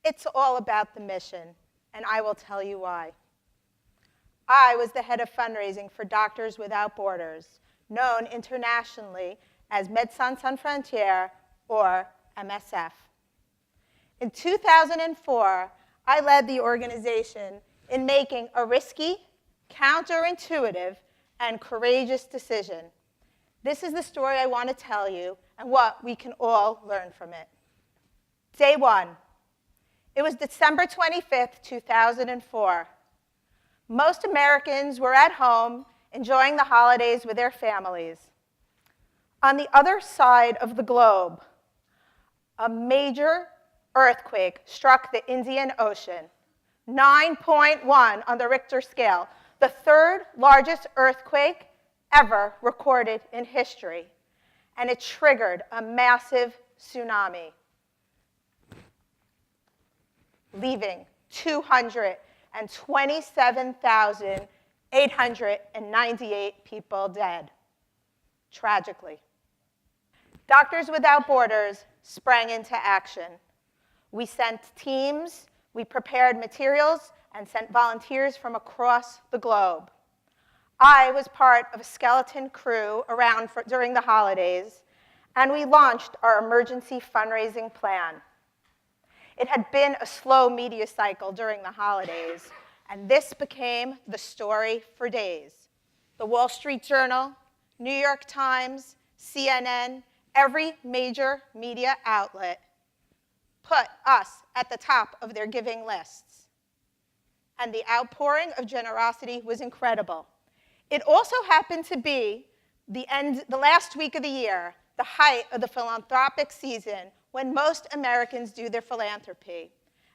It's all about the mission, and I will tell you why. I was the head of fundraising for Doctors Without Borders, known internationally as Médecins Sans Frontières, or MSF. In 2004, I led the organization in making a risky, counterintuitive, and courageous decision. This is the story I want to tell you and what we can all learn from it. Day one. It was December 25th, 2004. Most Americans were at home enjoying the holidays with their families. On the other side of the globe, a major earthquake struck the Indian Ocean, 9.1 on the Richter scale, the third largest earthquake ever recorded in history, and it triggered a massive tsunami, leaving 227,898 people dead, tragically. Doctors Without Borders sprang into action. We sent teams, we prepared materials, and sent volunteers from across the globe. I was part of a skeleton crew around during the holidays, and we launched our emergency fundraising plan. It had been a slow media cycle during the holidays, and this became the story for days. The Wall Street Journal, New York Times, CNN, every major media outlet put us at the top of their giving lists. And the outpouring of generosity was incredible. It also happened to be the last week of the year, the height of the philanthropic season, when most Americans do their philanthropy.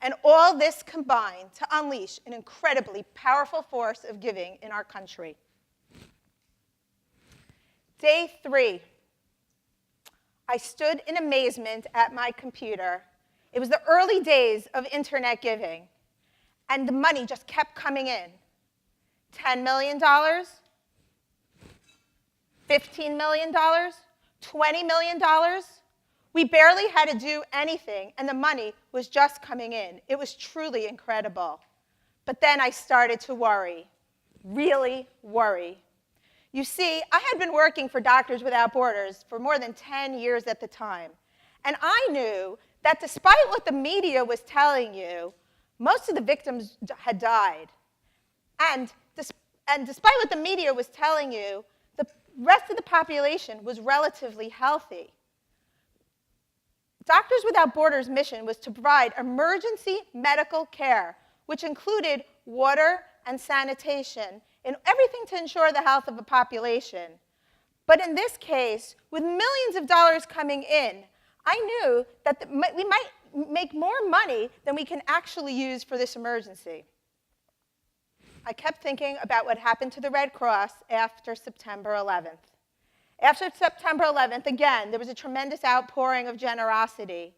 And all this combined to unleash an incredibly powerful force of giving in our country. Day three. I stood in amazement at my computer. It was the early days of internet giving, and the money just kept coming in. $10 million, $15 million, $20 million. We barely had to do anything, and the money was just coming in. It was truly incredible. But then I started to worry, really worry. You see, I had been working for Doctors Without Borders for more than 10 years at the time, and I knew that despite what the media was telling you, most of the victims had died. And despite what the media was telling you, the rest of the population was relatively healthy. Doctors Without Borders' mission was to provide emergency medical care, which included water and sanitation, and everything to ensure the health of a population. But in this case, with millions of dollars coming in, I knew that we might make more money than we can actually use for this emergency. I kept thinking about what happened to the Red Cross after September 11th. After September 11th, again, there was a tremendous outpouring of generosity.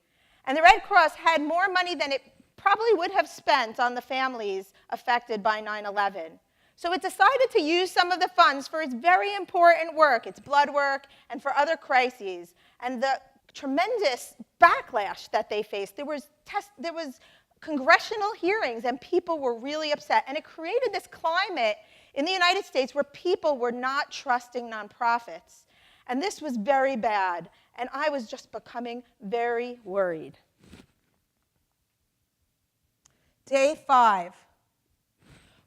And the Red Cross had more money than it probably would have spent on the families affected by 9/11. So it decided to use some of the funds for its very important work, its blood work, and for other crises. And the tremendous backlash that they faced, there was congressional hearings, and people were really upset. And it created this climate in the United States where people were not trusting nonprofits. And this was very bad, and I was just becoming very worried. Day 5.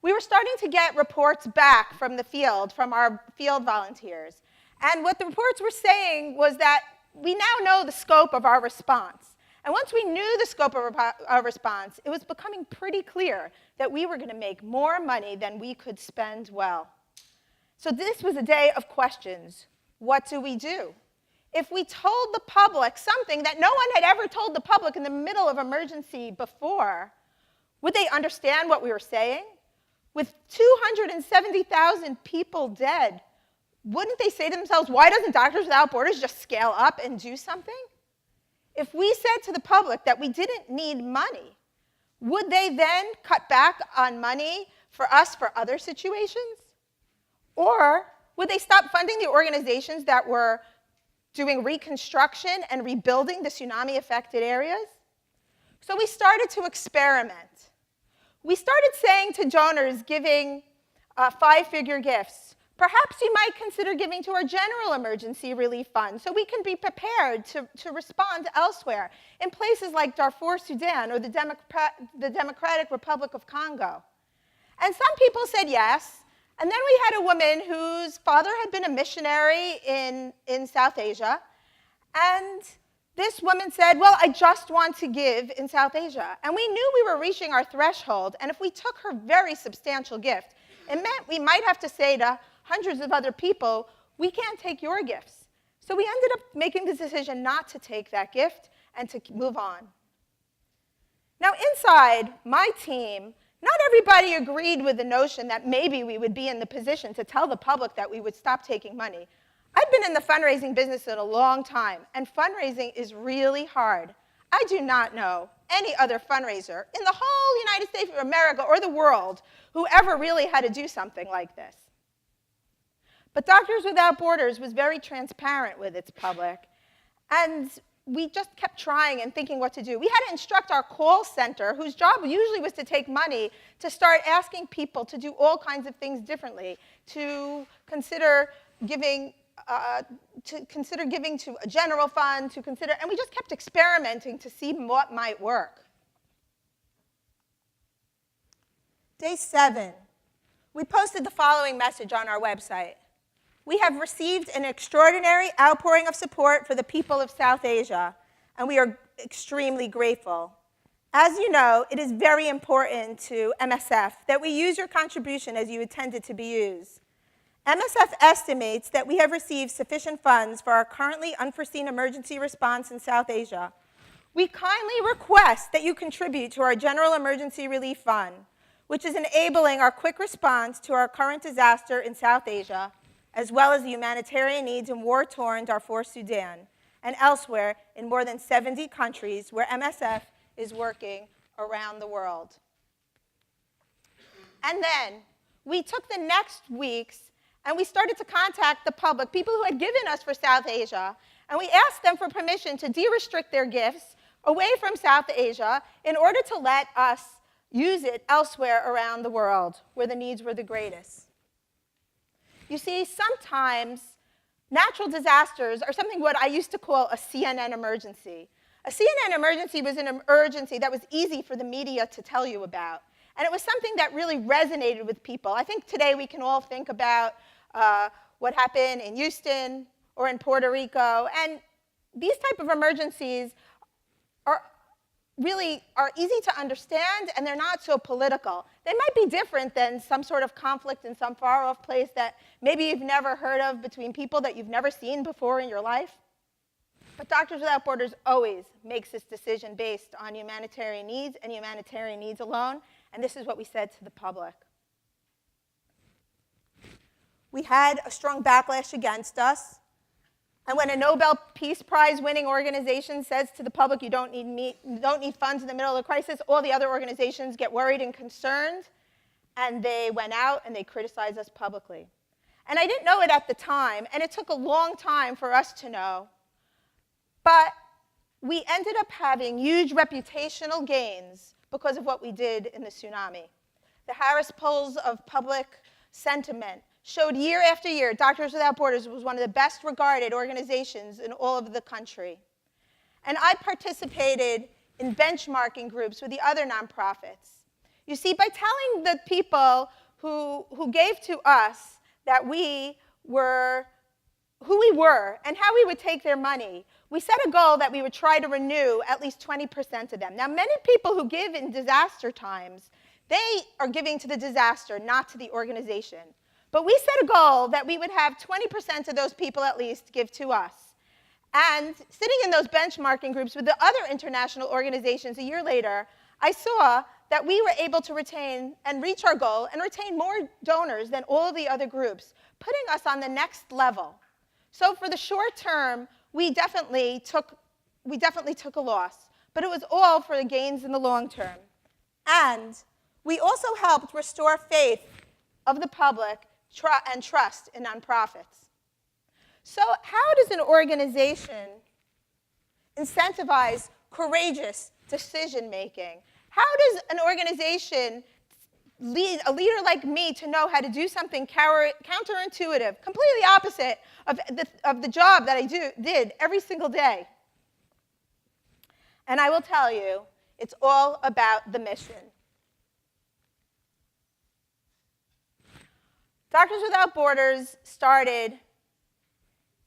We were starting to get reports back from the field, from our field volunteers. And what the reports were saying was that we now know the scope of our response. And once we knew the scope of our response, it was becoming pretty clear that we were going to make more money than we could spend well. So this was a day of questions. What do we do? If we told the public something that no one had ever told the public in the middle of emergency before, would they understand what we were saying? With 270,000 people dead, wouldn't they say to themselves, why doesn't Doctors Without Borders just scale up and do something? If we said to the public that we didn't need money, would they then cut back on money for us for other situations? Or would they stop funding the organizations that were doing reconstruction and rebuilding the tsunami-affected areas? So we started to experiment. We started saying to donors giving 5-figure gifts, perhaps you might consider giving to our general emergency relief fund so we can be prepared to respond elsewhere in places like Darfur, Sudan, or the Democratic Republic of Congo. And some people said yes. And then we had a woman whose father had been a missionary in South Asia. And this woman said, well, I just want to give in South Asia. And we knew we were reaching our threshold. And if we took her very substantial gift, it meant we might have to say to hundreds of other people, we can't take your gifts. So we ended up making the decision not to take that gift and to move on. Now, inside my team, not everybody agreed with the notion that maybe we would be in the position to tell the public that we would stop taking money. I've been in the fundraising business in a long time, and fundraising is really hard. I do not know any other fundraiser in the whole United States of America or the world who ever really had to do something like this. But Doctors Without Borders was very transparent with its public, and we just kept trying and thinking what to do. We had to instruct our call center, whose job usually was to take money, to start asking people to do all kinds of things differently, to consider giving to a general fund, and we just kept experimenting to see what might work. Day 7, we posted the following message on our website. We have received an extraordinary outpouring of support for the people of South Asia, and we are extremely grateful. As you know, it is very important to MSF that we use your contribution as you intended to be used. MSF estimates that we have received sufficient funds for our currently unforeseen emergency response in South Asia. We kindly request that you contribute to our General Emergency Relief Fund, which is enabling our quick response to our current disaster in South Asia, as well as the humanitarian needs in war-torn Darfur, Sudan, and elsewhere in more than 70 countries where MSF is working around the world. And then we took the next weeks and we started to contact the public, people who had given us for South Asia, and we asked them for permission to de-restrict their gifts away from South Asia in order to let us use it elsewhere around the world where the needs were the greatest. You see, sometimes natural disasters are something what I used to call a CNN emergency. A CNN emergency was an emergency that was easy for the media to tell you about. And it was something that really resonated with people. I think today we can all think about what happened in Houston or in Puerto Rico. And these type of emergencies are easy to understand, and they're not so political. They might be different than some sort of conflict in some far-off place that maybe you've never heard of between people that you've never seen before in your life. But Doctors Without Borders always makes this decision based on humanitarian needs and humanitarian needs alone, and this is what we said to the public. We had a strong backlash against us. And when a Nobel Peace Prize winning organization says to the public, you don't need funds in the middle of the crisis, all the other organizations get worried and concerned, and they went out and they criticized us publicly. And I didn't know it at the time, and it took a long time for us to know, but we ended up having huge reputational gains because of what we did in the tsunami. The Harris polls of public sentiment showed year after year Doctors Without Borders was one of the best regarded organizations in all of the country. And I participated in benchmarking groups with the other nonprofits. You see, by telling the people who gave to us that we were who we were and how we would take their money, we set a goal that we would try to renew at least 20% of them. Now, many people who give in disaster times, they are giving to the disaster, not to the organization. But we set a goal that we would have 20% of those people at least give to us. And sitting in those benchmarking groups with the other international organizations a year later, I saw that we were able to retain and reach our goal and retain more donors than all of the other groups, putting us on the next level. So for the short term, we definitely took a loss, but it was all for the gains in the long term. And we also helped restore faith of the public and trust in nonprofits. So how does an organization incentivize courageous decision-making. How does an organization lead a leader like me to know how to do something counterintuitive, completely opposite of the job that I did every single day? And I will tell you, it's all about the mission. Doctors Without Borders started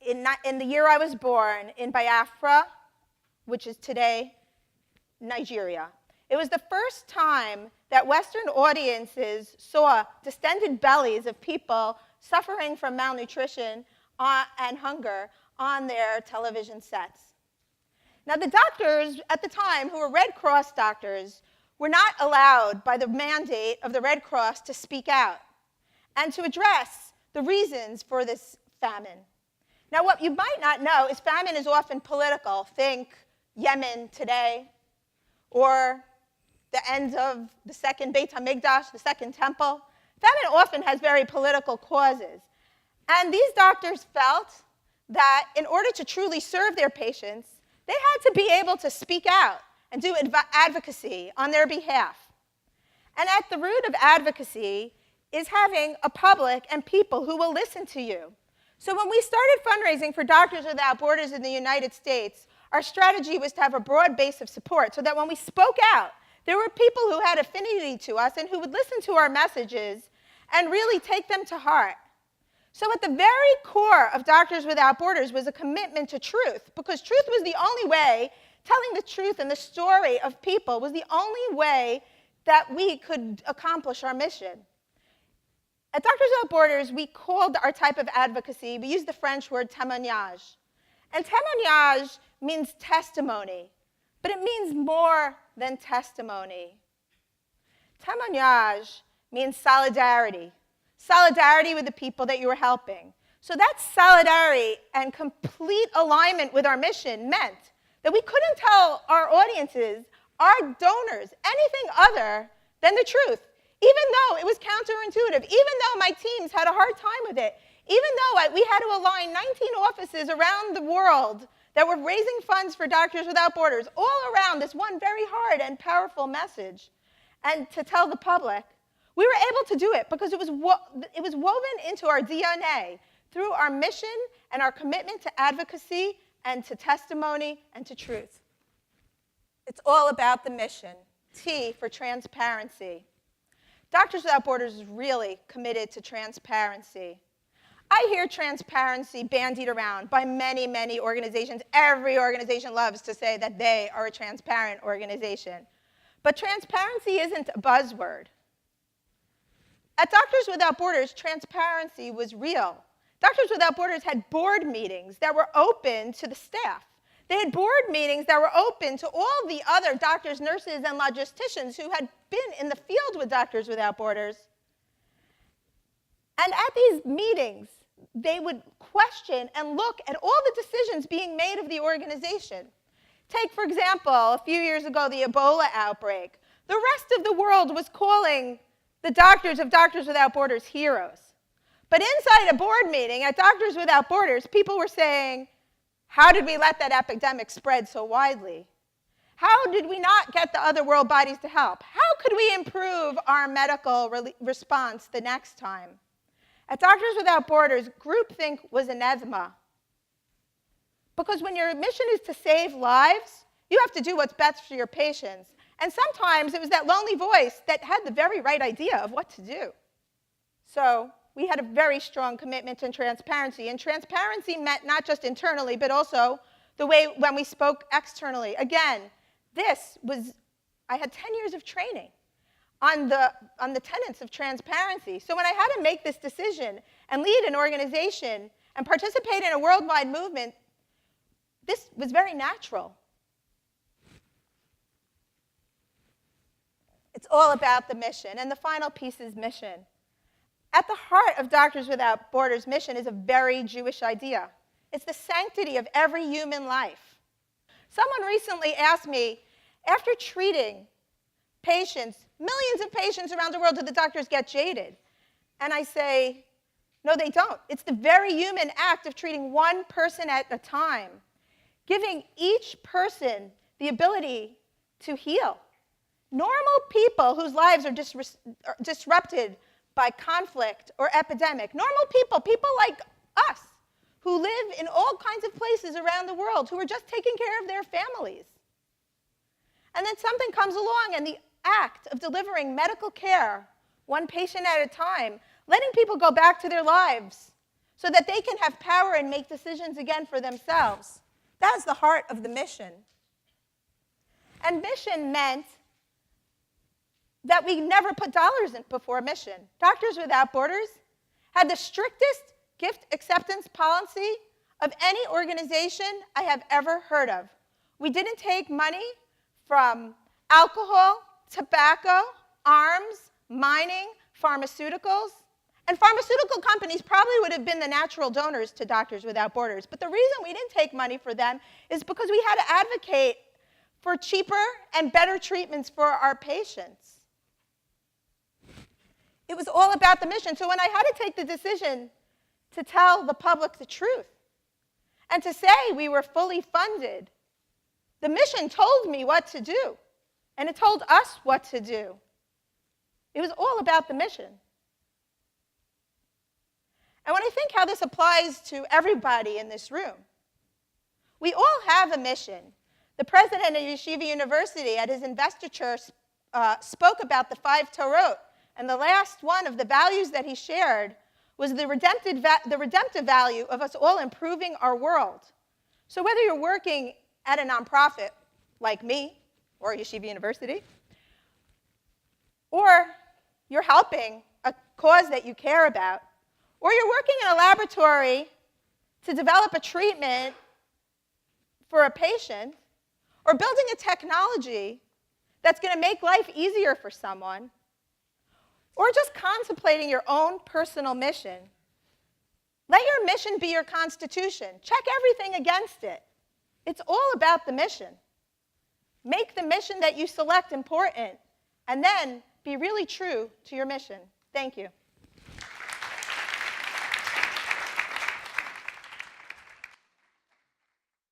in the year I was born in Biafra, which is today Nigeria. It was the first time that Western audiences saw distended bellies of people suffering from malnutrition and hunger on their television sets. Now, the doctors at the time, who were Red Cross doctors, were not allowed by the mandate of the Red Cross to speak out and to address the reasons for this famine. Now, what you might not know is famine is often political. Think Yemen today, or the end of the second Beit HaMikdash, the second temple. Famine often has very political causes. And these doctors felt that in order to truly serve their patients, they had to be able to speak out and do advocacy on their behalf. And at the root of advocacy is having a public and people who will listen to you. So when we started fundraising for Doctors Without Borders in the United States, our strategy was to have a broad base of support so that when we spoke out, there were people who had affinity to us and who would listen to our messages and really take them to heart. So at the very core of Doctors Without Borders was a commitment to truth, because truth was the only way, telling the truth and the story of people was the only way that we could accomplish our mission. At Doctors Without Borders, we called our type of advocacy, we used the French word témoignage. And témoignage means testimony, but it means more than testimony. Témoignage means solidarity. Solidarity with the people that you were helping. So that solidarity and complete alignment with our mission meant that we couldn't tell our audiences, our donors, anything other than the truth, even though it was counterintuitive, even though my teams had a hard time with it, even though we had to align 19 offices around the world that were raising funds for Doctors Without Borders, all around this one very hard and powerful message, and to tell the public. We were able to do it because it was woven into our DNA through our mission and our commitment to advocacy and to testimony and to truth. It's all about the mission. T for transparency. Doctors Without Borders is really committed to transparency. I hear transparency bandied around by many, many organizations. Every organization loves to say that they are a transparent organization. But transparency isn't a buzzword. At Doctors Without Borders, transparency was real. Doctors Without Borders had board meetings that were open to the staff. They had board meetings that were open to all the other doctors, nurses, and logisticians who had been in the field with Doctors Without Borders. And at these meetings, they would question and look at all the decisions being made of the organization. Take, for example, a few years ago, the Ebola outbreak. The rest of the world was calling the doctors of Doctors Without Borders heroes. But inside a board meeting at Doctors Without Borders, people were saying, how did we let that epidemic spread so widely? How did we not get the other world bodies to help? How could we improve our medical response the next time? At Doctors Without Borders, groupthink was anathema. Because when your mission is to save lives, you have to do what's best for your patients. And sometimes it was that lonely voice that had the very right idea of what to do. So we had a very strong commitment to transparency. And transparency meant not just internally, but also the way when we spoke externally. Again, I had 10 years of training on the tenets of transparency. So when I had to make this decision and lead an organization and participate in a worldwide movement, this was very natural. It's all about the mission. And the final piece is mission. At the heart of Doctors Without Borders' mission is a very Jewish idea. It's the sanctity of every human life. Someone recently asked me, after treating patients, millions of patients around the world, do the doctors get jaded? And I say, no, they don't. It's the very human act of treating one person at a time, giving each person the ability to heal. Normal people whose lives are disrupted by conflict or epidemic. Normal people, people like us, who live in all kinds of places around the world, who are just taking care of their families. And then something comes along, and the act of delivering medical care, one patient at a time, letting people go back to their lives so that they can have power and make decisions again for themselves. That's the heart of the mission. And mission meant that we never put dollars in before mission. Doctors Without Borders had the strictest gift acceptance policy of any organization I have ever heard of. We didn't take money from alcohol, tobacco, arms, mining, pharmaceuticals. And pharmaceutical companies probably would have been the natural donors to Doctors Without Borders. But the reason we didn't take money for them is because we had to advocate for cheaper and better treatments for our patients. It was all about the mission. So when I had to take the decision to tell the public the truth and to say we were fully funded, the mission told me what to do, and it told us what to do. It was all about the mission. And when I think how this applies to everybody in this room, we all have a mission. The president of Yeshiva University at his investiture spoke about the 5 Torot, and the last one of the values that he shared was the redemptive value of us all improving our world. So whether you're working at a nonprofit like me or Yeshiva University, or you're helping a cause that you care about, or you're working in a laboratory to develop a treatment for a patient, or building a technology that's going to make life easier for someone, or just contemplating your own personal mission, let your mission be your constitution. Check everything against it. It's all about the mission. Make the mission that you select important, and then be really true to your mission. Thank you.